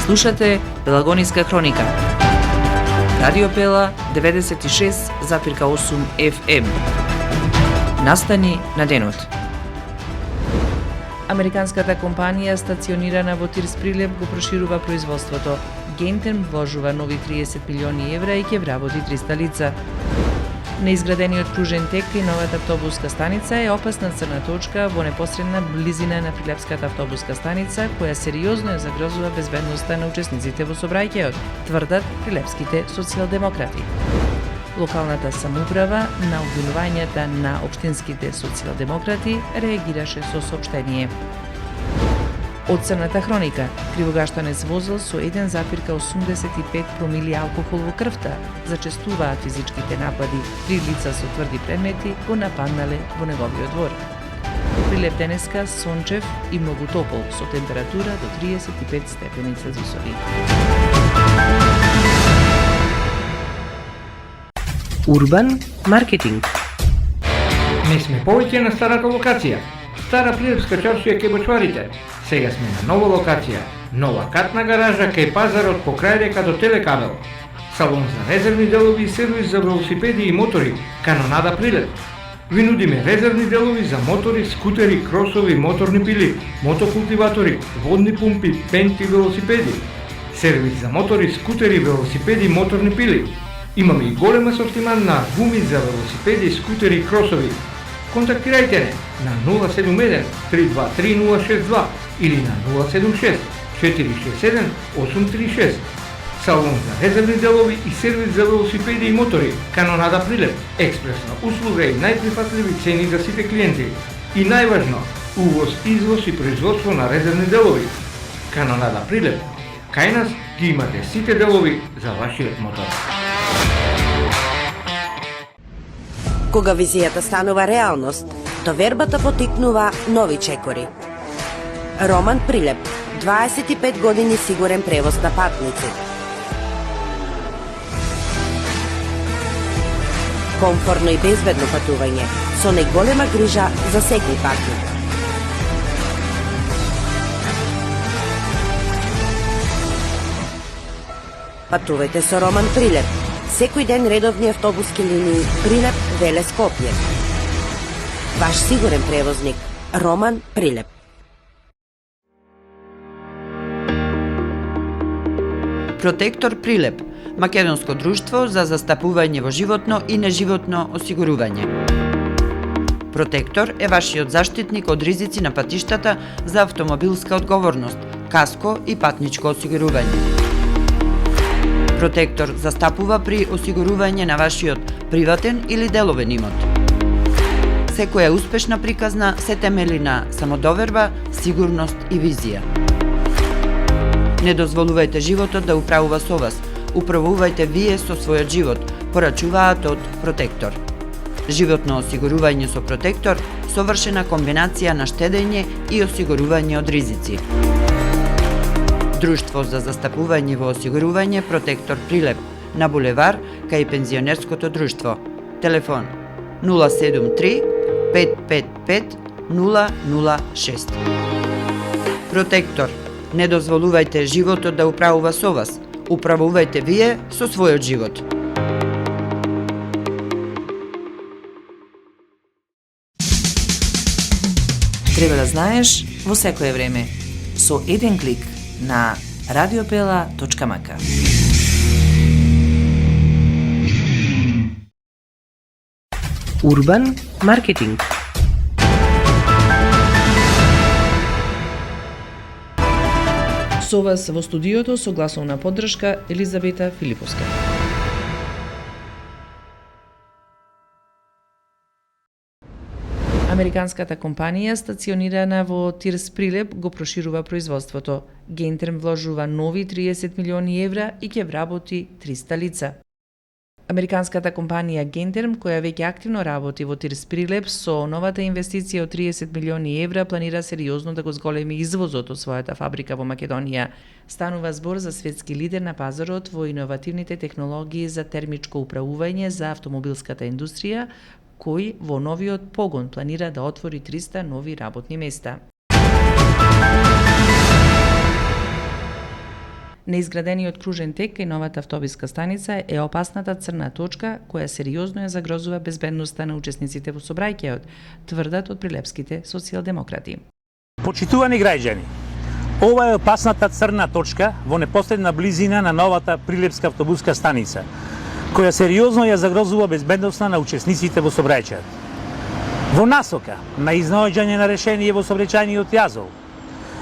Слушате Пелагониска хроника. Радио Пела 96,8 FM. Настани на денот. Американската компанија стационирана во Тирс Прилеп го проширува производството. Гентерм вложува нови 30 милиони евра и ќе вработи 300 лица. Неизградениот кружен тек и новата автобуска станица е опасна црна точка во непосредна близина на Прилепската автобуска станица, која сериозно ја загрозува безбедноста на учесниците во сообраќајот, тврдат прилепските социјалдемократи. Локалната самоуправа на обвинувањата на општинските социјалдемократи реагираше со соопштение. Од црната хроника, кривогаштанец возел со 1,85 промили алкохол во крвта, зачестуваат физичките напади, 3 лица со тврди предмети го нападнале во неговиот двор. Прилеп денеска сончев и многу топол, со температура до 35 степени Целзиусови. Урбан маркетинг. Не сме повеќе на старата локација. Стара Прилепска чаршија кај бочварите. Сега сме на нова локација. Нова катна гаража кај пазарот покрај река до Телекабел. Салон за резервни делови и сервис за велосипеди и мотори. Канонада Прилеп. Ви нудиме резервни делови за мотори, скутери, кросови, моторни пили, мотокултиватори, водни пумпи, пенти, велосипеди. Сервис за мотори, скутери, велосипеди и моторни пили. Имаме и голем асортиман на гуми за велосипеди, скутери и кросови. Контактирајте не на 071 323 062 или на 076 467 836. Салон за резервни делови и сервис за велосипеди и мотори. Канонада Прилеп. Експресна услуга и најприфатливи цени за сите клиенти. И најважно, увоз, извоз и производство на резервни делови. Канонада Прилеп. Кај нас ги имате сите делови за вашиот мотор. Кога визијата станува реалност, довербата потикнува нови чекори. Роман Прилеп, 25 години сигурен превоз на патници. Комфорно и безбедно патување, со најголема грижа за секој патник. Патувајте со Роман Прилеп. Секој ден редовни автобуски линии Прилеп, Велес, Скопје. Ваш сигурен превозник Роман Прилеп. Протектор Прилеп, македонско друштво за застапување во животно и неживотно осигурување. Протектор е вашиот заштитник од ризици на патиштата за автомобилска одговорност, каско и патничко осигурување. Протектор застапува при осигурување на вашиот приватен или деловен имот. Секоја успешна приказна се темели на самодоверба, сигурност и визија. Не дозволувајте животот да управува со вас, управувајте вие со својот живот, порачуваат од Протектор. Животно осигурување со Протектор, совршена комбинација на штедење и осигурување од ризици. Друштво за застапување во осигурување Протектор Прилеп на булевар кај пензионерското друштво. Телефон 073 555 006. Протектор. Не дозволувајте животот да управува со вас. Управувајте вие со својот живот. Треба да знаеш во секое време. Со еден клик на radiopela.mk. Урбан маркетинг. Со вас во студиото со гласовна поддршка Елизабета Филиповска. Американската компанија стационирана во Тирс Прилеп го проширува производството. Гентерм вложува нови 30 милиони евра и ќе вработи 300 лица. Американската компанија Гентерм, која веќе активно работи во Тирс Прилеп, со новата инвестиција од 30 милиони евра планира сериозно да го зголеми извозот од својата фабрика во Македонија. Станува збор за светски лидер на пазарот во иновативните технологии за термичко управување за автомобилската индустрија, кој во новиот погон планира да отвори 300 нови работни места. Неизградениот кружен тек кај новата автобуска станица е опасната црна точка која сериозно ја загрозува безбедноста на учесниците во сообраќајот, тврдат од прилепските социјалдемократи. Почитувани граѓани, ова е опасната црна точка во непосредна близина на новата Прилепска автобуска станица, која сериозно ја загрозува безбедноста на учесниците во сообраќајот. Во насока на изнаоѓање на решение во сообраќајниот јазол,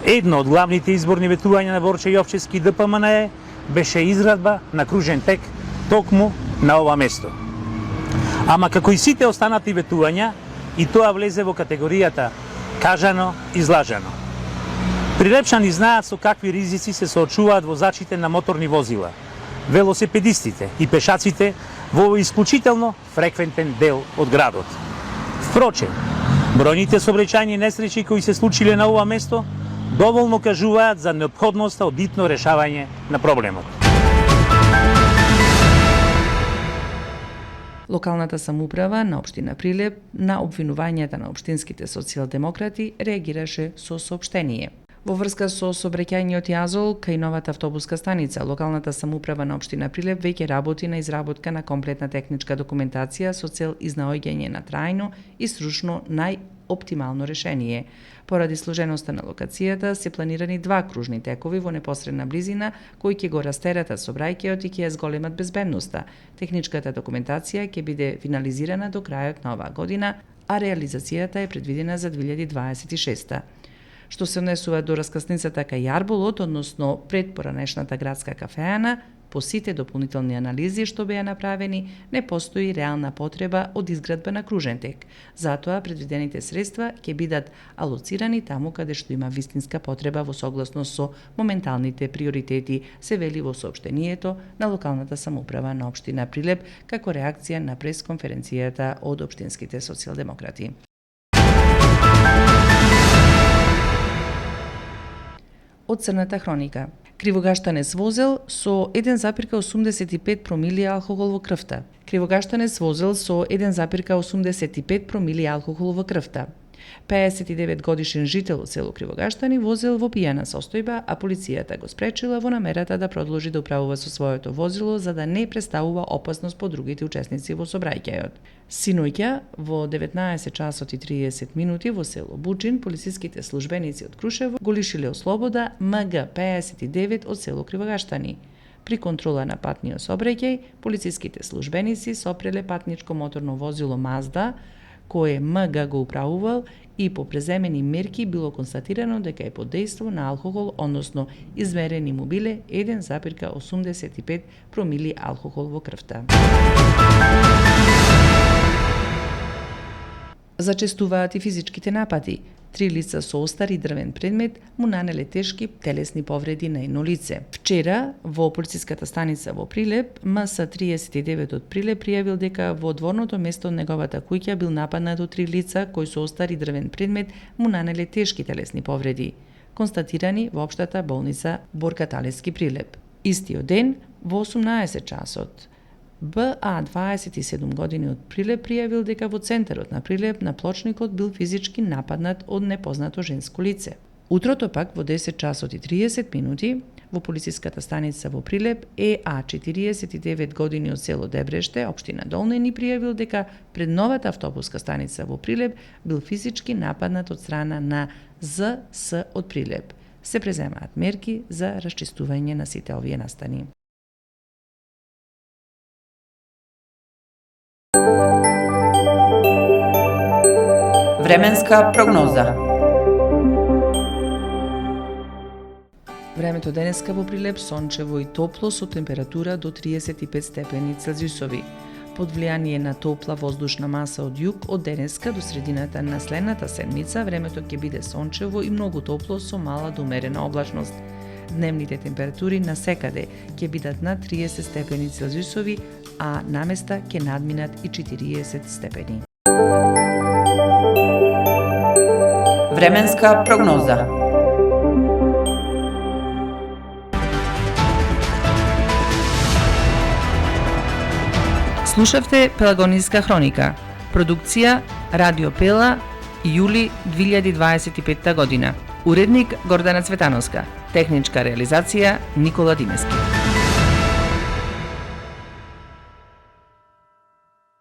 едно од главните изборни ветувања на Борче Јовчевски ДПМНЕ беше изградба на кружен тек токму на ова место. Ама како и сите останати ветувања, и тоа влезе во категоријата кажано, излажано. Прилепчани знаат со какви ризици се соочуваат возачите на моторни возила, велосипедистите и пешаците во овој исклучително фреквентен дел од градот. Впрочем, бројните сообраќајни несреќи кои се случиле на ова место доволно кажуваат за неопходноста од итно решавање на проблемот. Локалната самоуправа на општина Прилеп на обвинувањата на општинските социјалдемократи реагираше со соопштение. Во врска со сообраќајниот јазол кај новата автобуска станица, локалната самоуправа на општина Прилеп веќе работи на изработка на комплетна техничка документација со цел изнаоѓање на трајно и стручно најоптимално решение. Поради сложеноста на локацијата се планирани 2 кружни текови во непосредна близина кои ќе го растеретат сообраќајот и ќе ја зголемат безбедноста. Техничката документација ќе биде финализирана до крајот на оваа година, а реализацијата е предвидена за 2026. Што се однесува до раскасницата кај Јарболот, односно пред поранешната градска кафеана, по сите дополнителни анализи што беа направени, не постои реална потреба од изградба на кружен тек. Затоа предвидените средства ќе бидат алоцирани таму каде што има вистинска потреба во согласност со моменталните приоритети, се вели во соопштението на локалната самоуправа на општина Прилеп како реакција на пресконференцијата од општинските социјалдемократи. Од црната хроника. Кривогаштанец возел со 1,85 промили алкохол во крвта. Кривогаштанец возел со 1,85 промили алкохол во крвта. 59 годишен жител од село Кривогаштани возел во пијана состојба, а полицијата го спречила во намерата да продолжи да управува со своето возило за да не представува опасност по другите учесници во сообраќајот. Синоќа во 19 часот и 30 минути во село Бучин полициските службеници од Крушево го лишиле од слобода МГ 59 од село Кривогаштани. При контрола на патниот сообраќај, полициските службеници сопреле патничко моторно возило Мазда, кое МГ го управувал и по преземени мерки било констатирано дека е под дејство на алкохол, односно измерени му биле 1,85 промили алкохол во крвта. Зачестуваат и физичките напади. 3 лица со остар и дрвен предмет му нанеле тешки телесни повреди на едно лице. Вчера, во полициската станица во Прилеп, МС-39 од Прилеп пријавил дека во дворното место од неговата куќа бил нападнат од 3 лица кои со остар и дрвен предмет му нанеле тешки телесни повреди, констатирани во општата болница Борка Талевски Прилеп. Истиот ден, во 18 часот, БА 27 години од Прилеп пријавил дека во центарот на Прилеп на плочникот бил физички нападнат од непознато женско лице. Утрото пак во 10 часот и 30 минути во полициската станица во Прилеп ЕА 49 години од село Дебреште, општина Долна, ни пријавил дека пред новата автобуска станица во Прилеп бил физички нападнат од страна на ЗС од Прилеп. Се преземаат мерки за расчистување на сите овие настани. Временска прогноза. Времето денеска во Прилеп сончево и топло со температура до 35 степени Целзиусови. Под влијание на топла воздушна маса од југ, од денеска до средината на следната седмица времето ќе биде сончево и многу топло со мала до умерена облачност. Дневните температури насекаде ќе бидат над 30 степени Целзиусови, а наместа ќе надминат и 40 степени. Временска прогноза. Слушавте Пелагониска хроника. Продукција Радио Пела, јули 2025 година. Уредник Гордана Цветановска, техничка реализација Никола Димески.